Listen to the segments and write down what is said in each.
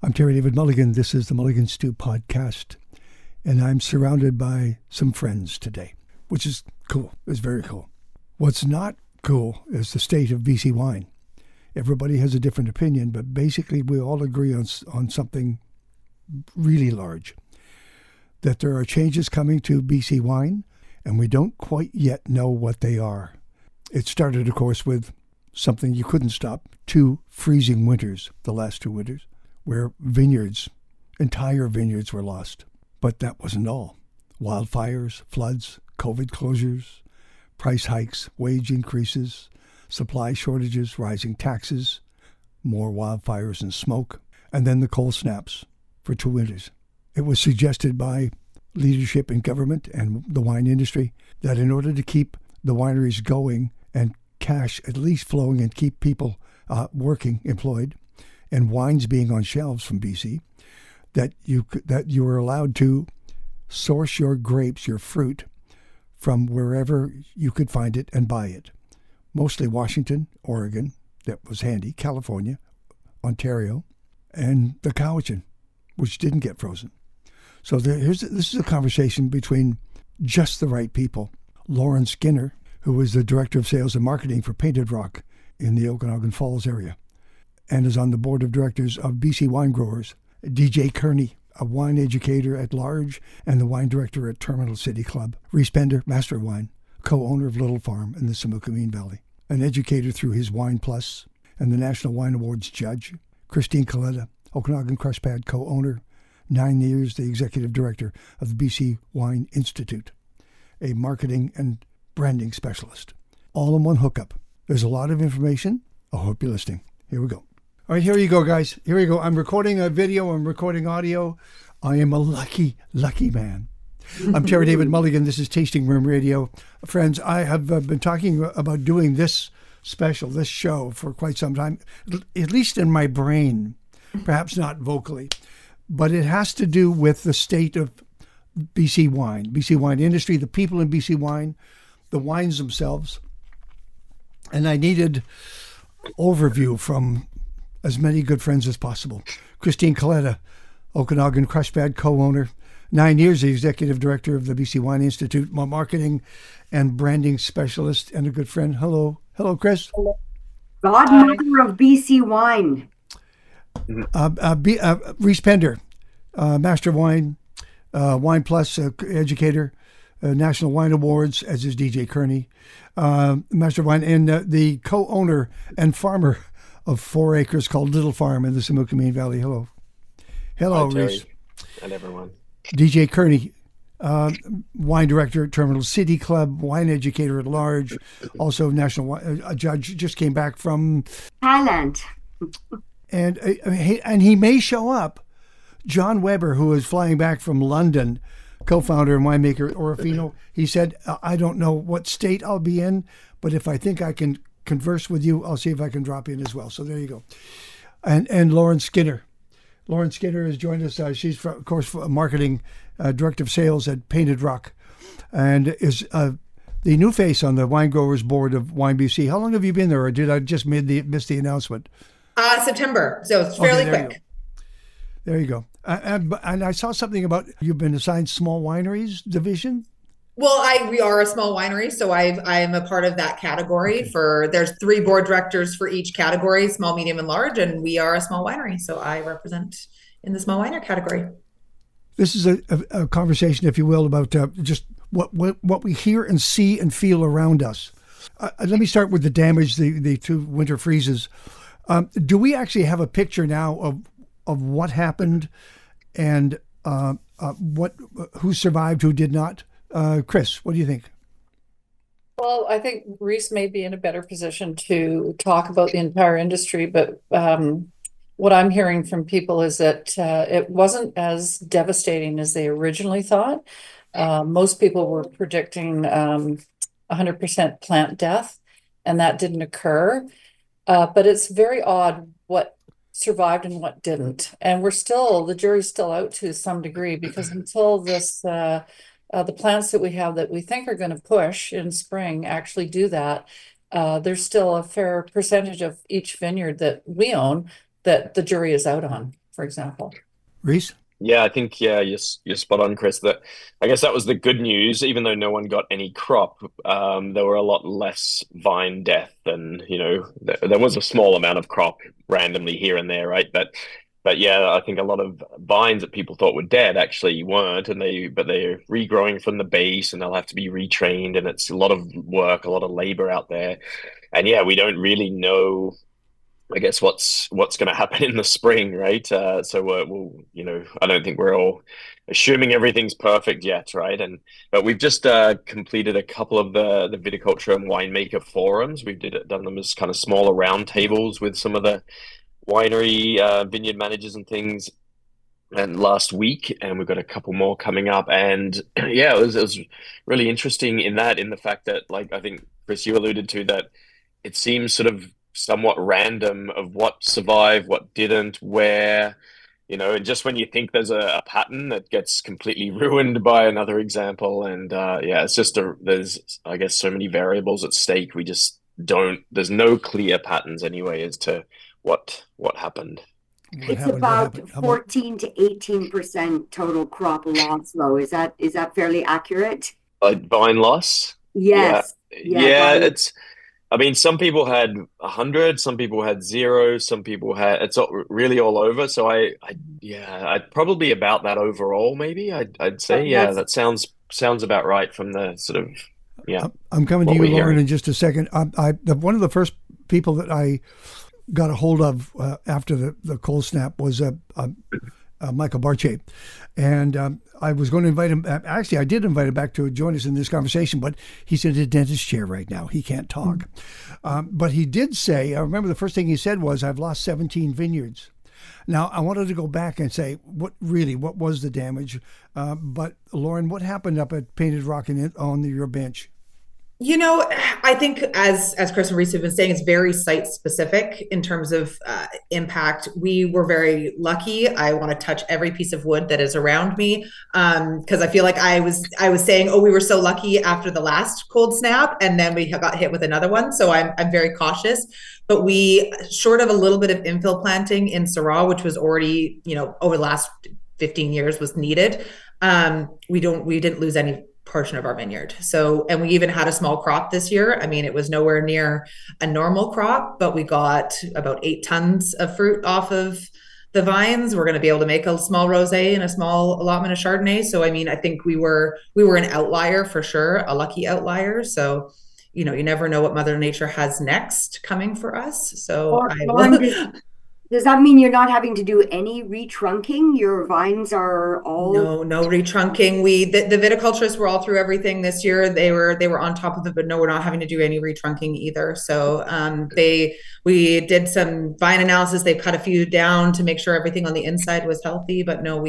I'm Terry David Mulligan. This is the Mulligan Stew Podcast, and I'm surrounded by some friends today, which is cool. It's very cool. What's not cool is the state of BC wine. Everybody has a different opinion, but basically we all agree on something really large, that there are changes coming to BC wine, and we don't quite yet know what they are. It started, of course, with something you couldn't stop, 2 freezing winters, the last 2 winters, where entire vineyards were lost. But that wasn't all. Wildfires, floods, COVID closures, price hikes, wage increases, supply shortages, rising taxes, more wildfires and smoke, and then the cold snaps for 2 winters. It was suggested by leadership in government and the wine industry that in order to keep the wineries going and cash at least flowing and keep people working, employed, and wines being on shelves from BC, that you were allowed to source your grapes, your fruit, from wherever you could find it and buy it. Mostly Washington, Oregon, that was handy, California, Ontario, and the Cowichan, which didn't get frozen. So this is a conversation between just the right people. Lauren Skinner, who was the Director of Sales and Marketing for Painted Rock in the Okanagan Falls area, and is on the board of directors of BC Wine Growers. DJ Kearney, a wine educator at large and the wine director at Terminal City Club. Rhys Bender, Master of Wine, co-owner of Little Farm in the Similkameen Valley. An educator through his Wine Plus and the National Wine Awards judge. Christine Coletta, Okanagan Crush Pad co-owner, 9 years the executive director of the BC Wine Institute, a marketing and branding specialist. All in one hookup. There's a lot of information. I hope you're listening. Here we go. All right, here you go, guys. Here we go. I'm recording a video. I'm recording audio. I am a lucky, lucky man. I'm Terry David Mulligan. This is Tasting Room Radio. Friends, I have been talking about doing this special, this show, for quite some time, at least in my brain, perhaps not vocally. But it has to do with the state of BC wine industry, the people in BC wine, the wines themselves. And I needed overview from as many good friends as possible. Christine Coletta, Okanagan Crush Pad co-owner, 9 years the executive director of the BC Wine Institute, marketing and branding specialist, and a good friend. Hello, Chris. Hello. Godmother of BC wine. Rhys Bender, Master of Wine, Wine Plus educator, National Wine Awards, as is DJ Kearney, Master of Wine, and the co-owner and farmer of 4 acres called Little Farm in the Similkameen Valley. Hello. Hello, Rhys. And everyone. DJ Kearney, wine director at Terminal City Club, wine educator at large, also national judge, just came back from Thailand. And he may show up. John Weber, who is flying back from London, co-founder and winemaker Orofino, he said, I don't know what state I'll be in, but if I think I can converse with you, I'll see if I can drop in as well. So there you go. And Lauren Skinner. Lauren Skinner has joined us. She's, of course, marketing director of sales at Painted Rock, and is the new face on the Wine Growers Board of Wine BC. How long have you been there, or did I just miss the announcement? September, so it's fairly quick. There you go. And I saw something about you've been assigned small wineries division. Well, we are a small winery, so I am a part of that category. Okay. There's 3 board directors for each category, small, medium, and large, and we are a small winery, so I represent in the small winery category. This is a conversation, if you will, about just what we hear and see and feel around us. Let me start with the damage, the 2 winter freezes. Do we actually have a picture now of what happened and who survived, who did not? Chris, what do you think? Well, I think Rhys may be in a better position to talk about the entire industry, but what I'm hearing from people is that it wasn't as devastating as they originally thought. Most people were predicting 100% plant death, and that didn't occur. But it's very odd what survived and what didn't. And the jury's still out to some degree, because until this the plants that we have that we think are going to push in spring actually do that, there's still a fair percentage of each vineyard that we own that the jury is out on. for example. Reese? Yeah, I think you're spot on, Chris. That I guess that was the good news. Even though no one got any crop, there were a lot less vine death, and there was a small amount of crop randomly here and there, right? But yeah, I think a lot of vines that people thought were dead actually weren't, and they're regrowing from the base, and they'll have to be retrained, and it's a lot of work, a lot of labor out there, and yeah, we don't really know, I guess, what's going to happen in the spring, right? So we'll, I don't think we're all assuming everything's perfect yet, right? But we've just completed a couple of the viticulture and winemaker forums. We've done them as kind of smaller round tables with some of the winery vineyard managers and things. And last week, and we've got a couple more coming up. And yeah, it was really interesting in the fact that, like, I think Chris, you alluded to that it seems sort of somewhat random of what survived, what didn't, where, and just when you think there's a pattern, that gets completely ruined by another example. And yeah, it's just there's, I guess, so many variables at stake. We just there's no clear patterns anyway as to what happened. It's about 14 to 18% total crop loss, though. Is that fairly accurate? Vine loss? Yes. Yeah, it's, I mean, some people had 100, some people had 0, some people had, it's really all over. So I'd probably about that overall, maybe I'd say, yeah, that sounds about right from the sort of, yeah. I'm coming to you, Lauren, in just a second. One of the first people that I got a hold of after the cold snap was Michael Barche. And I was going to invite him. Actually, I did invite him back to join us in this conversation, but he's in a dentist chair right now. He can't talk. But he did say, I remember the first thing he said was, I've lost 17 vineyards. Now, I wanted to go back and say, what was the damage? But Lauren, what happened up at Painted Rock and on your bench? I think as Chris and Reese have been saying, it's very site specific in terms of impact. We were very lucky. I want to touch every piece of wood that is around me because I feel like I was saying, oh, we were so lucky after the last cold snap, and then we got hit with another one. So I'm very cautious. But we, short of a little bit of infill planting in Syrah, which was already, over the last 15 years was needed, we didn't lose any portion of our vineyard. So, and we even had a small crop this year. I mean, it was nowhere near a normal crop, but we got about 8 tons of fruit off of the vines. We're going to be able to make a small rosé and a small allotment of Chardonnay. So, I mean, I think we were an outlier for sure, a lucky outlier. So, you never know what Mother Nature has next coming for us. So does that mean you're not having to do any retrunking? Your vines are all no retrunking. The viticulturists were all through everything this year. They were on top of it, but no, we're not having to do any retrunking either. So we did some vine analysis. They cut a few down to make sure everything on the inside was healthy. But no,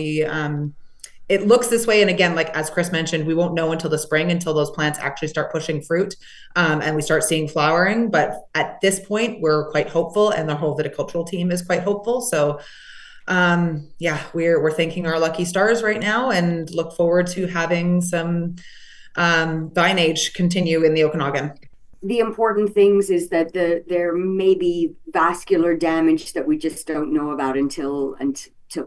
it looks this way. And again, like as Chris mentioned, we won't know until the spring, until those plants actually start pushing fruit and we start seeing flowering. But at this point, we're quite hopeful, and the whole viticultural team is quite hopeful. So we're thanking our lucky stars right now and look forward to having some vine age continue in the Okanagan. The important things is that there may be vascular damage that we just don't know about until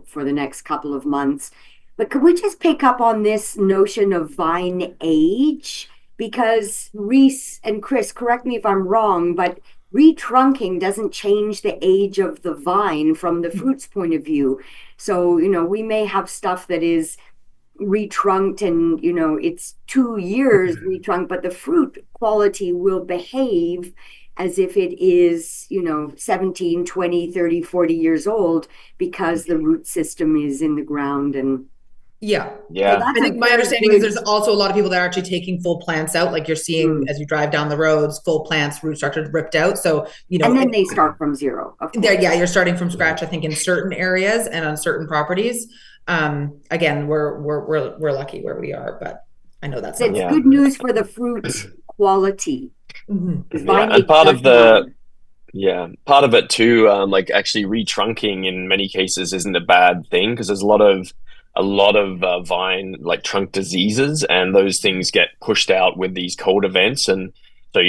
for the next couple of months. But could we just pick up on this notion of vine age? Because Reese and Chris, correct me if I'm wrong, but retrunking doesn't change the age of the vine from the fruit's point of view. So, we may have stuff that is retrunked and, it's 2 years retrunked, but the fruit quality will behave as if it is, 17, 20, 30, 40 years old because the root system is in the ground and Yeah. So I think my understanding is there's also a lot of people that are actually taking full plants out. Like you're seeing as you drive down the roads, full plants, root structures ripped out. So, and then they start from zero. You're starting from scratch, I think, in certain areas and on certain properties. Again, we're lucky where we are, but I know that's good news for the fruit quality. Mm-hmm. And part of it too, like actually retrunking in many cases isn't a bad thing because there's a lot of vine like trunk diseases, and those things get pushed out with these cold events. And So,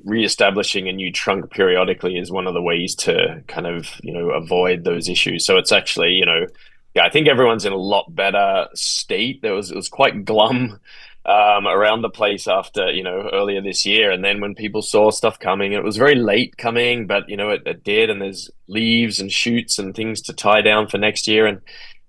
reestablishing a new trunk periodically is one of the ways to kind of, avoid those issues. So it's actually, yeah, I think everyone's in a lot better state. It was quite glum around the place after, earlier this year. And then when people saw stuff coming, it was very late coming, but, it did. And there's leaves and shoots and things to tie down for next year. And,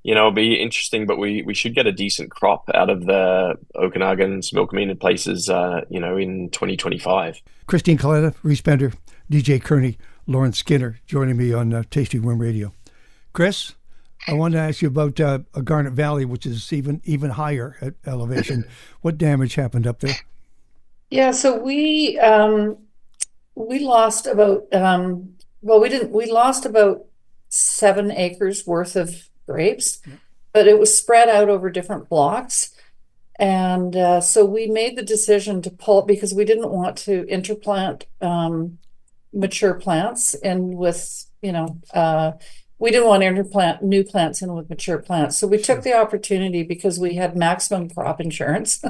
it'll be interesting, but we should get a decent crop out of the Okanagan, Smilkameen and places, in 2025. Christine Coletta, Reese Bender, DJ Kearney, Lauren Skinner joining me on Tasting Room Radio. Chris, I wanted to ask you about a Garnet Valley, which is even higher at elevation. What damage happened up there? Yeah, so we lost about we lost about 7 acres worth of grapes, but it was spread out over different blocks. And so we made the decision to pull, because we didn't want to interplant mature plants in with, we didn't want to interplant new plants in with mature plants. So we took the opportunity, because we had maximum crop insurance,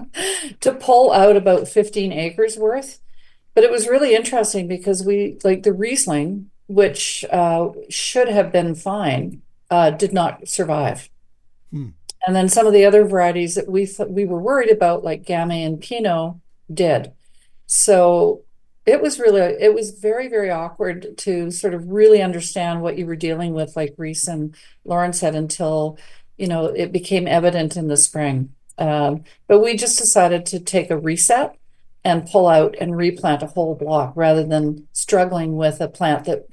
to pull out about 15 acres worth. But it was really interesting because the Riesling, which should have been fine, did not survive. And then some of the other varieties that we were worried about, like Gamay and Pinot, did. So it was very, very awkward to sort of really understand what you were dealing with, like Reese and Lauren said, until, it became evident in the spring. But we just decided to take a reset and pull out and replant a whole block, rather than struggling with a block that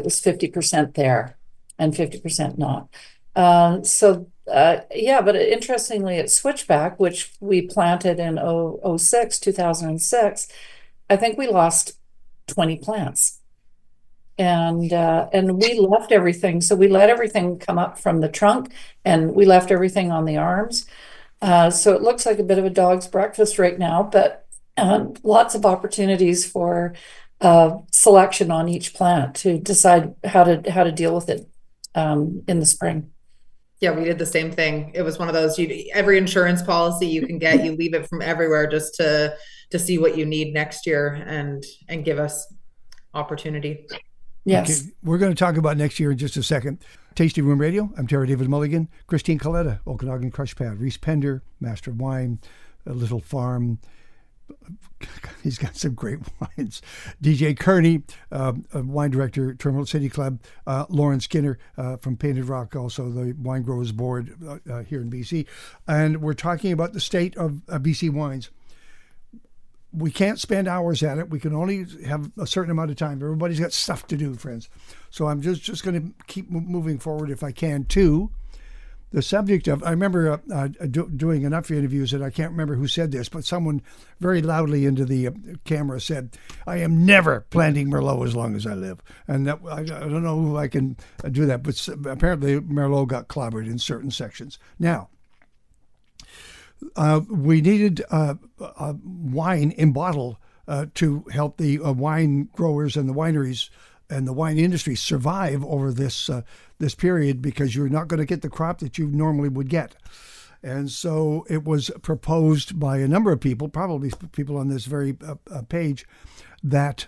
was 50% there and 50% not. But interestingly, at Switchback, which we planted in 2006, I think we lost 20 plants. And we left everything. So we let everything come up from the trunk, and we left everything on the arms. So it looks like a bit of a dog's breakfast right now, but lots of opportunities for selection on each plant to decide how to deal with it in the spring. Yeah, we did the same thing. It was one of those, every insurance policy you can get, you leave it from everywhere just to see what you need next year and give us opportunity. Yes. Okay. We're going to talk about next year in just a second. Tasting Room Radio. I'm Terry David Mulligan. Christine Coletta, Okanagan Crush Pad. Reese Pender, Master of Wine, A Little Farm. He's got some great wines. DJ Kearney, a wine director, Terminal City Club. Lauren Skinner from Painted Rock, also the Wine Growers Board here in BC. And we're talking about the state of BC wines. We can't spend hours at it. We can only have a certain amount of time. Everybody's got stuff to do, friends. So I'm just going to keep moving forward if I can, too. The subject of, I remember doing enough interviews that I can't remember who said this, but someone very loudly into the camera said, I am never planting Merlot as long as I live. And that, I don't know who I can do that, but apparently Merlot got clobbered in certain sections. Now, we needed wine in bottle to help the wine growers and the wineries and the wine industry survive over this period, because you're not going to get the crop that you normally would get. And so it was proposed by a number of people, probably people on this very page, that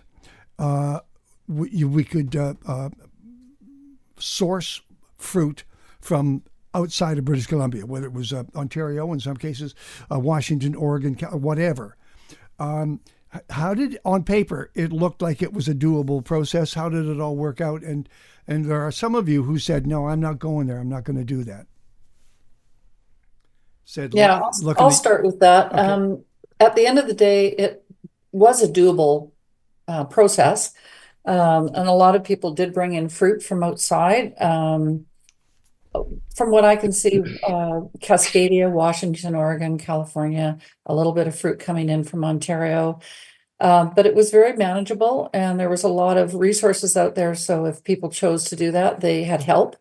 we could source fruit from outside of British Columbia, whether it was Ontario in some cases, Washington, Oregon, whatever. How did, on paper, it looked like it was a doable process? How did it all work out? And there are some of you who said, no, I'm not going there. I'm not going to do that. I'll start with that. Okay. At the end of the day, it was a doable process. And a lot of people did bring in fruit from outside. From what I can see, Cascadia, Washington, Oregon, California, a little bit of fruit coming in from Ontario. But it was very manageable, and there was a lot of resources out there. So if people chose to do that, they had help.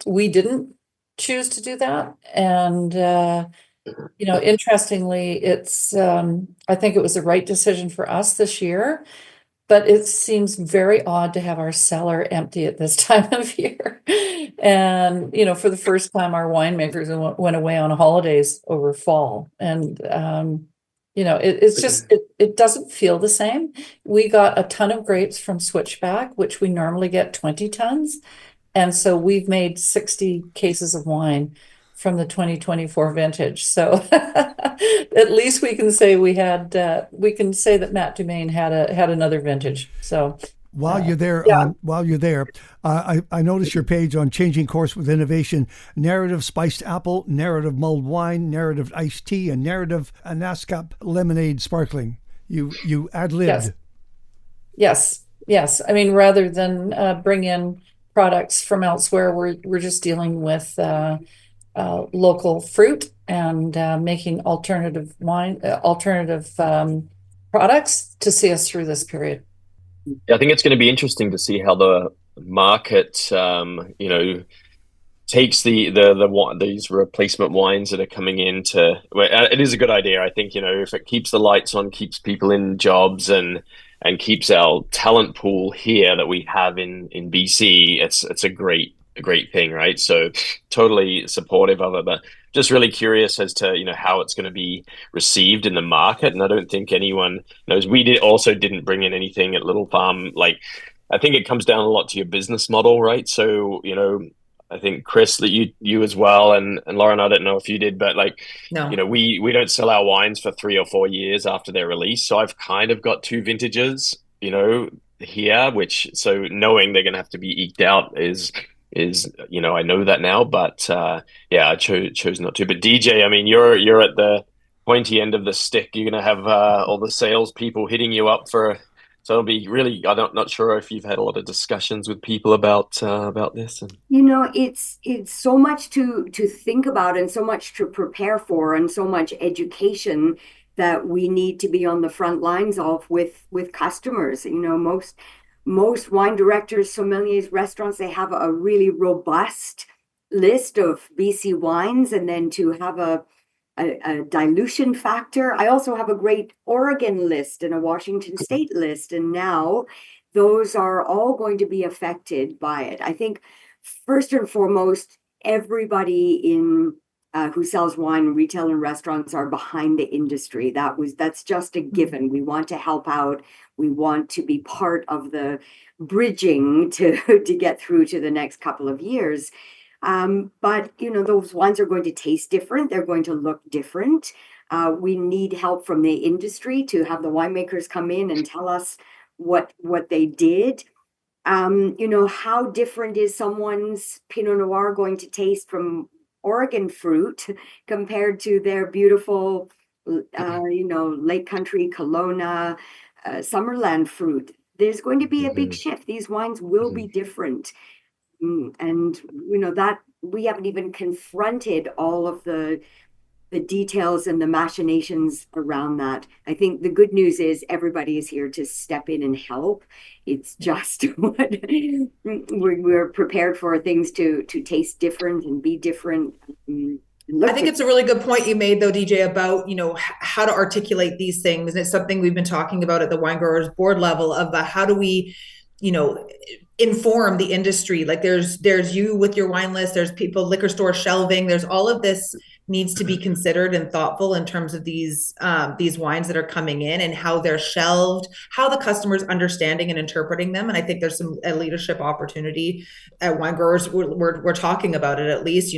We didn't choose to do that. And, interestingly, I think it was the right decision for us this year. But it seems very odd to have our cellar empty at this time of year. And, for the first time, our winemakers went away on holidays over fall. And, it's just, it doesn't feel the same. We got a ton of grapes from Switchback, which we normally get 20 tons. And so we've made 60 cases of wine from the 2024 vintage. So at least we can say we can say that Matt Dumaine had another vintage. So while you're there, yeah. I noticed your page on Changing Course with Innovation: narrative spiced apple, narrative mulled wine, narrative iced tea, and narrative Anaskap lemonade sparkling. You ad-libbed. Yes. I mean, rather than bring in products from elsewhere, we're just dealing with local fruit and making alternative products to see us through this period. Yeah, I think it's going to be interesting to see how the market, takes these replacement wines that are coming in to. Well, it is a good idea. I think, if it keeps the lights on, keeps people in jobs, and keeps our talent pool here that we have in BC, it's a great thing, right? So totally supportive of it, but just really curious as to how it's going to be received in the market. And I don't think anyone knows. We didn't bring in anything at Little Farm. Like, I think it comes down a lot to your business model, right? So I think, Chris, that you as well, and Lauren, I don't know if you did, but No. We don't sell our wines for 3 or 4 years after they're released. So I've kind of got 2 vintages, here, so knowing they're going to have to be eked out is I know that now, but I chose not to. But DJ, I mean, you're at the pointy end of the stick. You're going to have all the sales people hitting you up for. So it'll be really. Not sure if you've had a lot of discussions with people about this. It's so much to think about, and so much to prepare for, and so much education that we need to be on the front lines of with customers. Most wine directors, sommeliers, restaurants, they have a really robust list of BC wines, and then to have a dilution factor. I also have a great Oregon list and a Washington State list, and now those are all going to be affected by it. I think first and foremost, everybody in who sells wine in retail and restaurants are behind the industry. That's just a given. We want to help out. We want to be part of the bridging to get through to the next couple of years. But those wines are going to taste different. They're going to look different. We need help from the industry to have the winemakers come in and tell us what they did. How different is someone's Pinot Noir going to taste from Oregon fruit compared to their beautiful, Lake Country, Kelowna, Summerland fruit? There's going to be a big shift. These wines will be different. And that we haven't even confronted all of the details and the machinations around that. I think the good news is everybody is here to step in and help. It's just what we're prepared for things to taste different and be different. I think it's a really good point you made, though, DJ, about how to articulate these things. And it's something we've been talking about at the Wine Growers Board level of how do we inform the industry. Like there's you with your wine list, there's people, liquor store shelving, there's all of this needs to be considered and thoughtful in terms of these wines that are coming in and how they're shelved, how the customer's understanding and interpreting them. And I think there's a leadership opportunity at Wine Growers. We're talking about it, at least.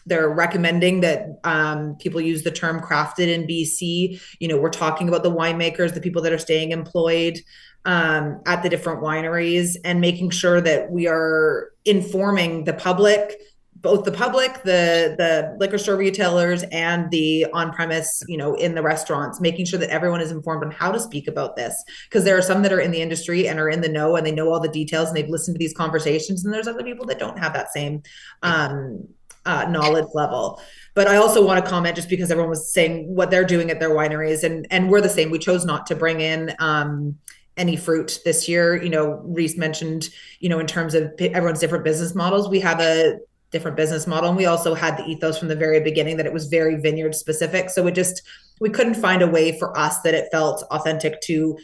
They're recommending that people use the term crafted in BC. We're talking about the winemakers, the people that are staying employed at the different wineries, and making sure that we are informing the public, both the public, the liquor store retailers, and the on-premise, in the restaurants, making sure that everyone is informed on how to speak about this. Because there are some that are in the industry and are in the know, and they know all the details, and they've listened to these conversations. And there's other people that don't have that same knowledge level. But I also want to comment, just because everyone was saying what they're doing at their wineries, and we're the same. We chose not to bring in any fruit this year. Reese mentioned, in terms of everyone's different business models, we have a different business model. And we also had the ethos from the very beginning that it was very vineyard specific. So we couldn't find a way for us that it felt authentic to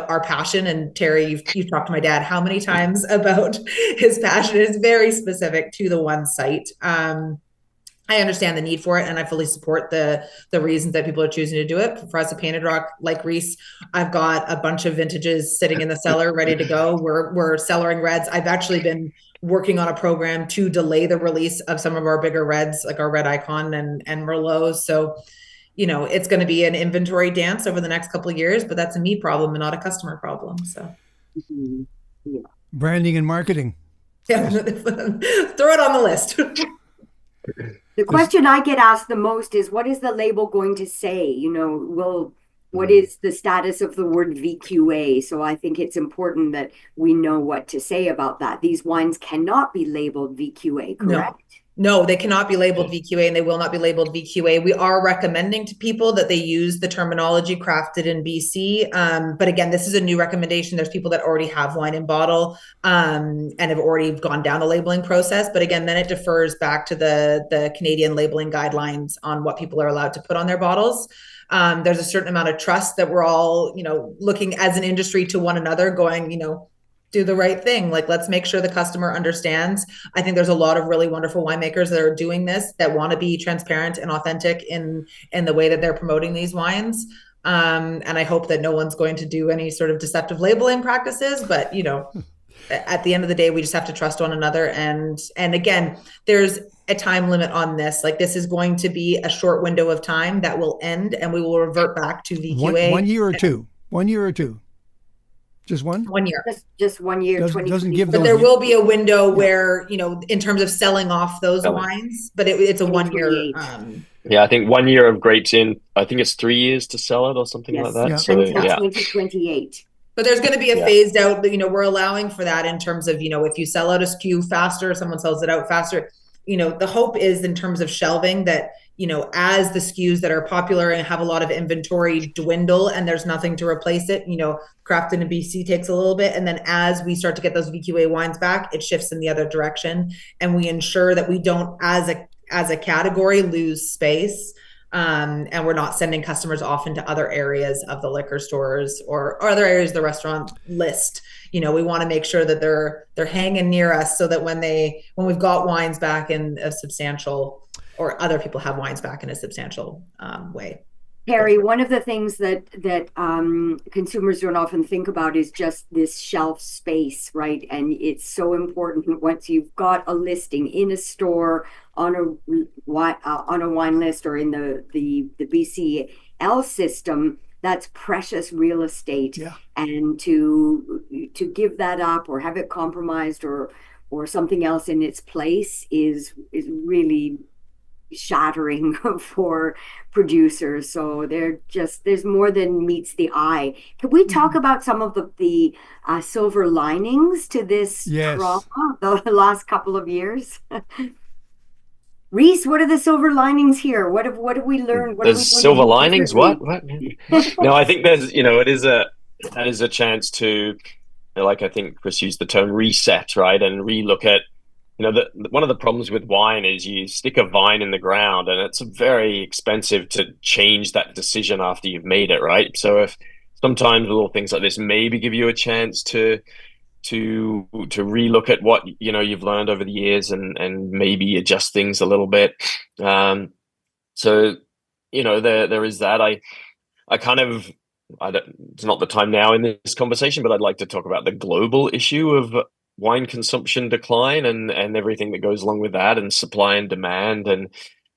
our passion. And Terry, you've talked to my dad how many times about his passion. It's very specific to the one site. I understand the need for it, and I fully support the reasons that people are choosing to do it. For us at Painted Rock, like Reese, I've got a bunch of vintages sitting in the cellar ready to go. We're cellaring reds. I've actually been working on a program to delay the release of some of our bigger reds, like our Red Icon and Merlots. So, it's going to be an inventory dance over the next couple of years, but that's a me problem and not a customer problem. So, Yeah. Branding and marketing. yeah, throw it on the list. The question I get asked the most is, what is the label going to say? What is the status of the word VQA? So I think it's important that we know what to say about that. These wines cannot be labeled VQA, correct? No, they cannot be labeled VQA, and they will not be labeled VQA. We are recommending to people that they use the terminology crafted in BC. But again, this is a new recommendation. There's people that already have wine in bottle and have already gone down the labeling process. But again, then it defers back to the Canadian labeling guidelines on what people are allowed to put on their bottles. There's a certain amount of trust that we're all, looking as an industry to one another, going, do the right thing. Like, let's make sure the customer understands. I think there's a lot of really wonderful winemakers that are doing this, that want to be transparent and authentic in the way that they're promoting these wines. And I hope that no one's going to do any sort of deceptive labeling practices, but at the end of the day, we just have to trust one another. And again, there's a time limit on this. Like, this is going to be a short window of time that will end, and we will revert back to VQA. One year or two. 1 year or two. Just one? 1 year. Just 1 year. Doesn't give But those. there will be a window where, in terms of selling off those wines, but it's a 1 year. Yeah, I think 1 year of grapes in, I think it's 3 years to sell it or something like that. Yeah. So, until 2028. But there's going to be a phased out, we're allowing for that in terms of, if you sell out a SKU faster, someone sells it out faster. The hope is, in terms of shelving, that, as the SKUs that are popular and have a lot of inventory dwindle and there's nothing to replace it, crafted in BC takes a little bit. And then as we start to get those VQA wines back, it shifts in the other direction. And we ensure that we don't, as a category, lose space. And we're not sending customers off into other areas of the liquor stores or other areas of the restaurant list. We want to make sure that they're hanging near us, so that when we've got wines back in a substantial, or other people have wines back in a substantial way. Harry, one of the things that consumers don't often think about is just this shelf space, right? And it's so important once you've got a listing in a store, on a wine list, or in the BCL system. That's precious real estate. Yeah. And to give that up or have it compromised or something else in its place is really shattering for producers. So there's more than meets the eye. Can we talk about some of the silver linings to this crop the last couple of years? Reese, what are the silver linings here? What have we learned? There's silver linings. What? No, I think there's, that is a chance to, like, I think Chris used the term reset, right? And relook at, one of the problems with wine is you stick a vine in the ground and it's very expensive to change that decision after you've made it, right? So if sometimes little things like this maybe give you a chance to relook at what you've learned over the years and maybe adjust things a little bit. So there is that. It's not the time now in this conversation, but I'd like to talk about the global issue of wine consumption decline and everything that goes along with that, and supply and demand. And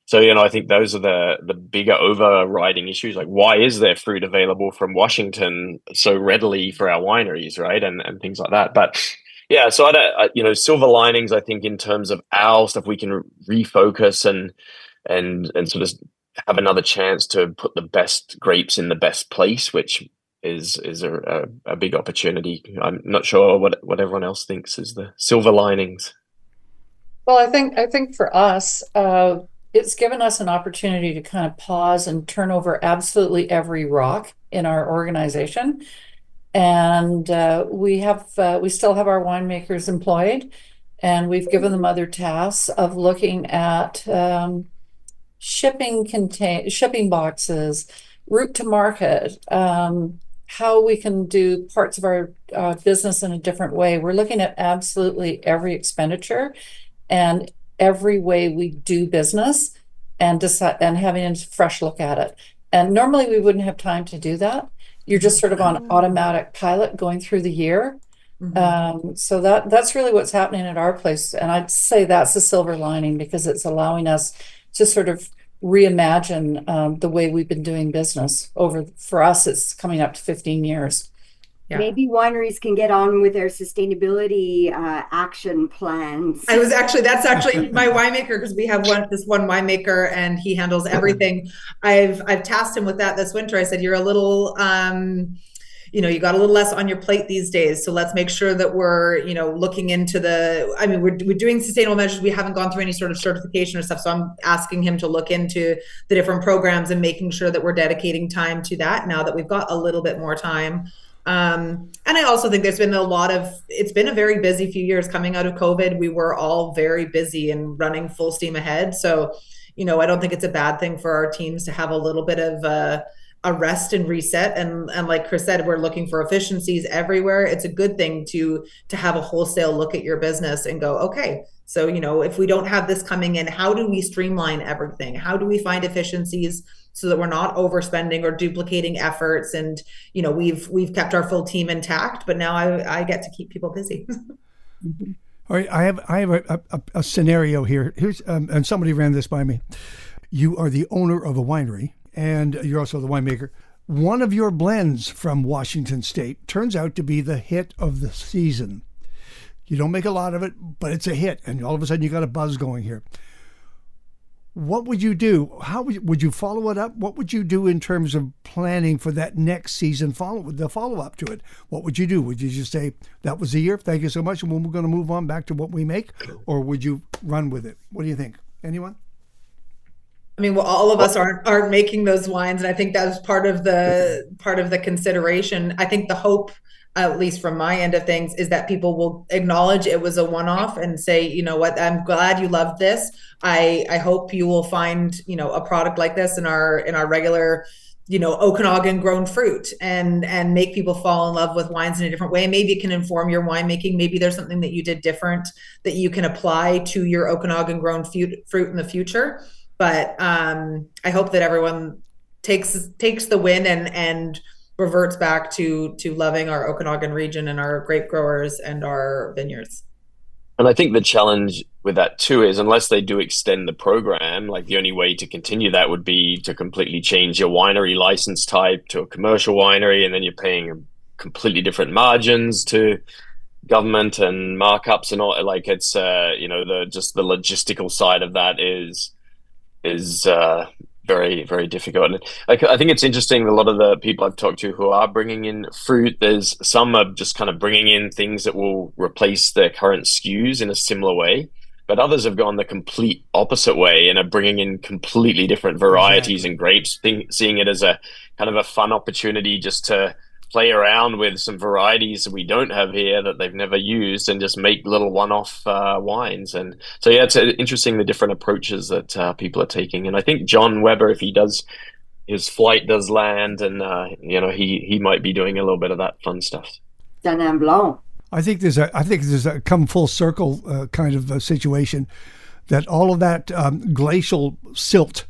so, I think those are the bigger overriding issues. Like, why is there fruit available from Washington so readily for our wineries, right? And things like that. But yeah, so silver linings, I think, in terms of our stuff, we can refocus and sort of have another chance to put the best grapes in the best place, which is a big opportunity. I'm not sure what everyone else thinks is the silver linings. Well, I think for us, it's given us an opportunity to kind of pause and turn over absolutely every rock in our organization. And we still have our winemakers employed, and we've given them other tasks of looking at shipping boxes, route to market, how we can do parts of our business in a different way. We're looking at absolutely every expenditure, and every way we do business and decide and having a fresh look at it. And normally we wouldn't have time to do that. You're just sort of on automatic pilot going through the year. So that's really what's happening at our place. And I'd say that's the silver lining, because it's allowing us to sort of reimagine the way we've been doing business for us, it's coming up to 15 years. Yeah. Maybe wineries can get on with their sustainability action plans. That's actually my winemaker, because we have this one winemaker and he handles everything. I've tasked him with that this winter. I said, you're a little, you got a little less on your plate these days. So let's make sure that we're, looking into we're doing sustainable measures. We haven't gone through any sort of certification or stuff. So I'm asking him to look into the different programs and making sure that we're dedicating time to that now that we've got a little bit more time. And I also think there's been it's been a very busy few years coming out of COVID. We were all very busy and running full steam ahead. So, I don't think it's a bad thing for our teams to have a little bit of a rest and reset. And like Chris said, we're looking for efficiencies everywhere. It's a good thing to have a wholesale look at your business and go, okay, so, if we don't have this coming in, how do we streamline everything? How do we find efficiencies so that we're not overspending or duplicating efforts? And, we've kept our full team intact, but now I get to keep people busy. All right, I have a scenario here. Here's and somebody ran this by me. You are the owner of a winery, and you're also the winemaker. One of your blends from Washington State turns out to be the hit of the season. You don't make a lot of it, but it's a hit, and all of a sudden you got a buzz going here. What would you do? How would you follow it up? What would you do in terms of planning for that next season, the follow-up to it? What would you do? Would you just say, that was the year, thank you so much, and we're going to move on back to what we make? Or would you run with it? What do you think? Anyone? All of us aren't making those wines, and I think that was part of the consideration. I think the hope, at least from my end of things, is that people will acknowledge it was a one-off and say, you know what, I'm glad you loved this. I hope you will find, a product like this in our regular, Okanagan grown fruit, and make people fall in love with wines in a different way. Maybe it can inform your winemaking. Maybe there's something that you did different that you can apply to your Okanagan grown fruit in the future. But I hope that everyone takes the win and reverts back to loving our Okanagan region and our grape growers and our vineyards. And I think the challenge with that too is, unless they do extend the program, like the only way to continue that would be to completely change your winery license type to a commercial winery, and then you're paying completely different margins to government and markups and all. Like it's just the logistical side of that is very, very difficult. And I think it's interesting, a lot of the people I've talked to who are bringing in fruit, there's some are just kind of bringing in things that will replace their current SKUs in a similar way, but others have gone the complete opposite way and are bringing in completely different varieties and grapes, seeing it as a kind of a fun opportunity just to play around with some varieties that we don't have here that they've never used and just make little one-off wines. And so, yeah, it's interesting the different approaches that people are taking. And I think John Weber, if his flight does land, and he might be doing a little bit of that fun stuff. Chenin Blanc. I think there's a come full circle kind of a situation, that all of that glacial silt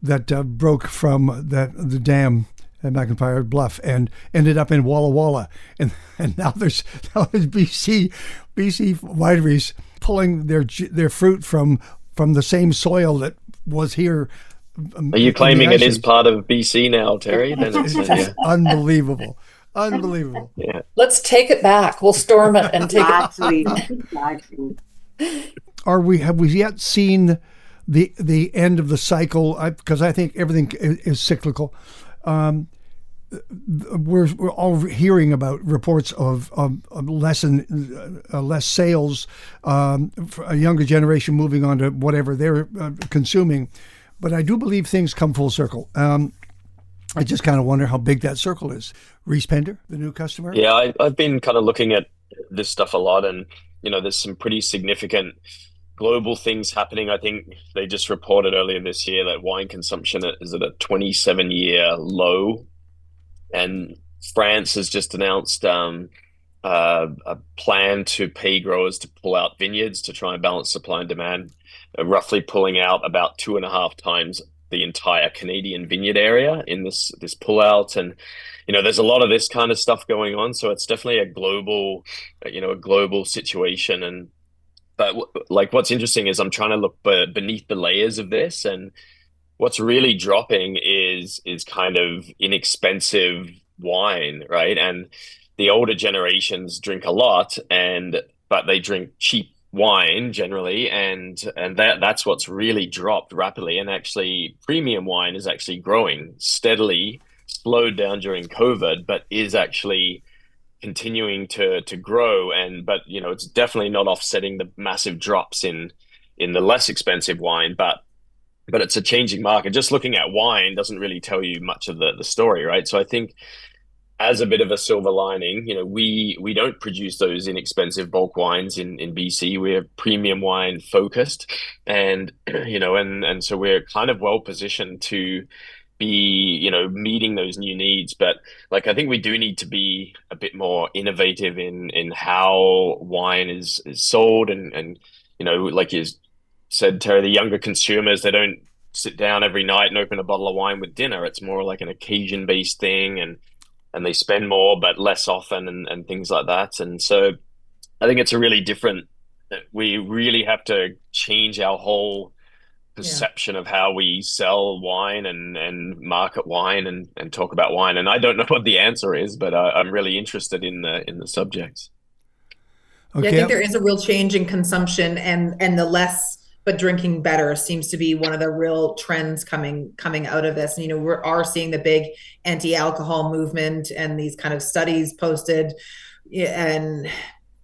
that broke from the dam at McIntyre Bluff and ended up in Walla Walla, and now there's BC wineries pulling their fruit from the same soil that was here. Are you claiming it is part of BC now, Terry? Then it's unbelievable. Yeah. Let's take it back. We'll storm it and take it back. Have we yet seen the end of the cycle? Because I think everything is cyclical. We're all hearing about reports of less sales, a younger generation moving on to whatever they're consuming. But I do believe things come full circle. I just kind of wonder how big that circle is. Reese Pender, the new customer? Yeah, I've been kind of looking at this stuff a lot, and there's some pretty significant global things happening. I think they just reported earlier this year that wine consumption is at a 27-year low, and France has just announced a plan to pay growers to pull out vineyards to try and balance supply and demand, roughly pulling out about 2.5 times the entire Canadian vineyard area in this pullout. And there's a lot of this kind of stuff going on, so it's definitely a global situation. And but like what's interesting is I'm trying to look beneath the layers of this, and what's really dropping is kind of inexpensive wine, right? And the older generations drink a lot, but they drink cheap wine generally, and that's what's really dropped rapidly. And actually, premium wine is actually growing steadily, slowed down during COVID, but is actually continuing to grow. But it's definitely not offsetting the massive drops in the less expensive wine, but it's a changing market. Just looking at wine doesn't really tell you much of the story, right? So I think as a bit of a silver lining, we don't produce those inexpensive bulk wines in BC. We're premium wine focused, and and so we're kind of well positioned to be meeting those new needs. But like, I think we do need to be a bit more innovative in how wine is sold, and like you said, Terry, the younger consumers, they don't sit down every night and open a bottle of wine with dinner. It's more like an occasion based thing, and they spend more but less often, and things like that. And so I think it's a really different, we really have to change our whole perception of how we sell wine and market wine and talk about wine. And I don't know what the answer is, but I'm really interested in the subjects. Okay. Yeah, I think there is a real change in consumption, and the less but drinking better seems to be one of the real trends coming out of this. And, we are seeing the big anti-alcohol movement and these kind of studies posted and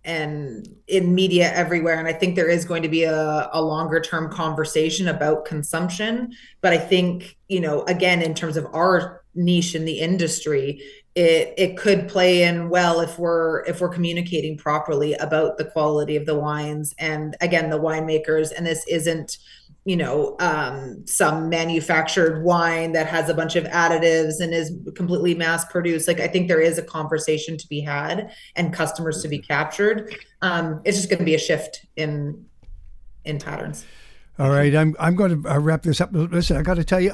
in media everywhere. And I think there is going to be a longer term conversation about consumption. But I think, again, in terms of our niche in the industry, it could play in well if we're communicating properly about the quality of the wines, and again, the winemakers. And this isn't some manufactured wine that has a bunch of additives and is completely mass produced. Like, I think there is a conversation to be had and customers to be captured. It's just going to be a shift in patterns. All right, I'm going to wrap this up. Listen, I got to tell you,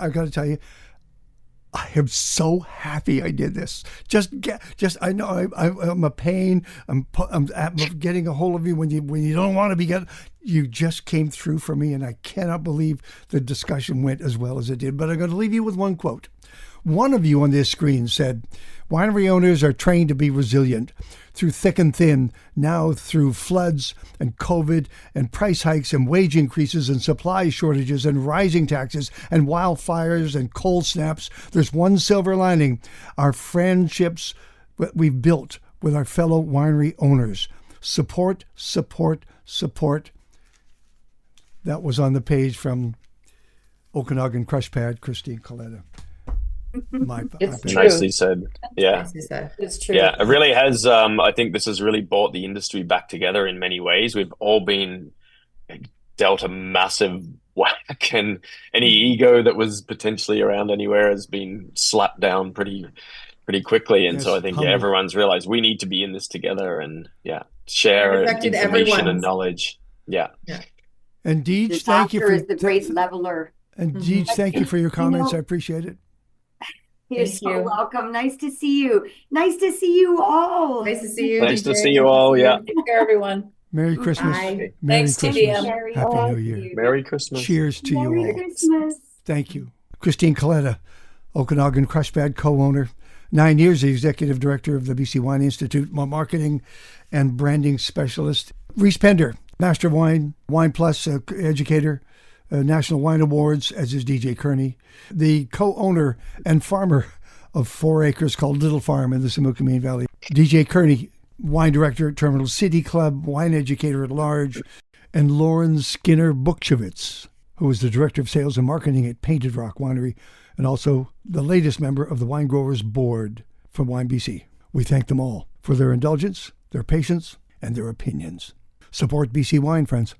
I am so happy I did this. I know I'm a pain. I'm getting a hold of you when you don't want to be getting. You just came through for me, and I cannot believe the discussion went as well as it did. But I'm going to leave you with one quote. One of you on this screen said, "Winery owners are trained to be resilient through thick and thin, now through floods and COVID and price hikes and wage increases and supply shortages and rising taxes and wildfires and cold snaps. There's one silver lining: our friendships that we've built with our fellow winery owners. Support, support, support." That was on the page from Okanagan Crush Pad, Christine Coletta. It's Nicely said. Yeah. Nicely said. It's true. Yeah, it really has. I think this has really brought the industry back together in many ways. We've all been dealt a massive whack, and any ego that was potentially around anywhere has been slapped down pretty quickly. And so I think everyone's realized we need to be in this together and share information and knowledge. Yeah. And Deej, thank you for the great leveler. And Deej, thank you for your comments. I appreciate it. You're so welcome. Nice to see you. Nice to see you all. Nice to see you. Nice to see you all. Yeah. Take care, everyone. Merry Christmas. Bye. Merry Thanks, Christmas. TDM. Happy New Year. Merry Christmas. Cheers to you all. Merry Christmas. Thank you. Christine Coletta, Okanagan Crush Pad co-owner, 9 years the executive director of the BC Wine Institute, marketing and branding specialist. Rhys Pender, Master of Wine, Wine Plus educator, National Wine Awards, as is DJ Kearney, the co-owner and farmer of 4 acres called Little Farm in the Similkameen Valley. DJ Kearney, wine director at Terminal City Club, wine educator at large, and Lauren Skinner Bukchevitz, who is the director of sales and marketing at Painted Rock Winery, and also the latest member of the Wine Growers Board from Wine BC. We thank them all for their indulgence, their patience, and their opinions. Support BC Wine, friends.